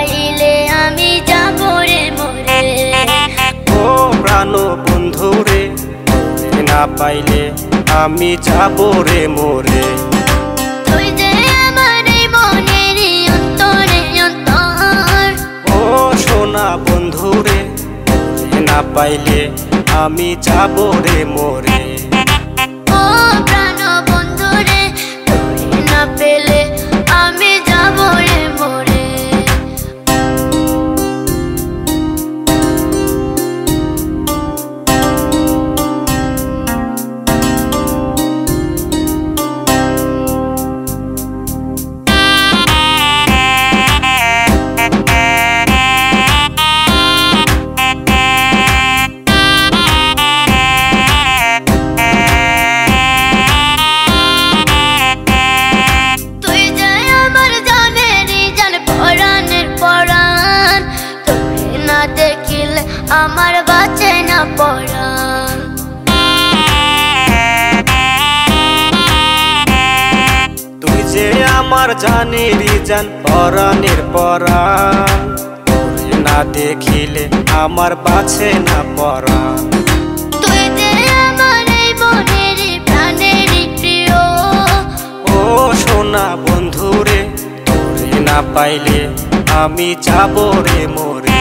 পাইলে আমি যাব রে মরে। ও প্রাণ বন্ধু রে, না পাইলে আমি যাব রে মরে। তুই যে আমার এই মনের অন্তরে অন্তর। ও সোনা বন্ধু রে, না পাইলে আমি যাব রে মরে। ও প্রাণ বন্ধু রে, তুই না পেলে আমি যাব রে মরে। দেখিলে আমার বাঁচে না পরাণ। তুই যে আমার জানেরই জান, পরাণের পরাণ। তোরে না দেখিলে আমার বাঁচে না পরাণ। তুই যে আমার এই মনের প্রাণেরই প্রিয়। ও সোনা বন্ধু রে, তোরে না পাইলে আমি যাব রে মরে।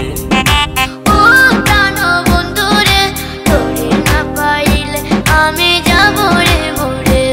ও প্রাণ বন্ধু রে, তোরে না পাইলে আমি যাব রে মরে।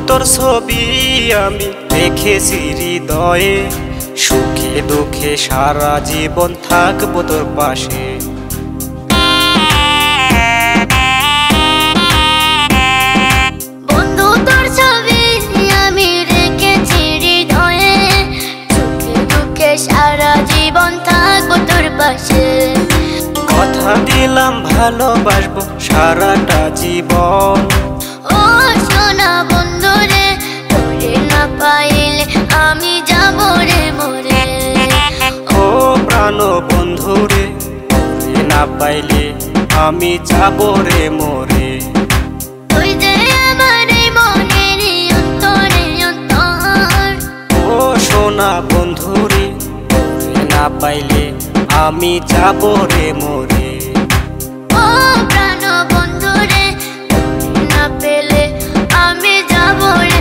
তোর ছবি আমি দেখেছি হৃদয়ে, সুখে দুঃখে সারা জীবন থাকবো তোর পাশে। বন্ধু তোর ছবি আমি রেখেছি হৃদয়ে, সুখে দুঃখে সারা জীবন থাকবো তোর পাশে। কথা দিলাম ভালোবাসবো সারাটা জীবন। ও সোনা বন্ধু রে, তোরে না পাইলে আমি যাব রে মরে। ও প্রাণ বন্ধু রে, তোরে না পাইলে আমি যাব রে মরে। তুই যে আমার এই মনের অন্তরে অন্তর। ও সোনা বন্ধু রে, তোরে না পাইলে আমি যাব রে মরে। ও প্রাণ বন্ধু রে, তোরে না পেলে আমি যাব রে।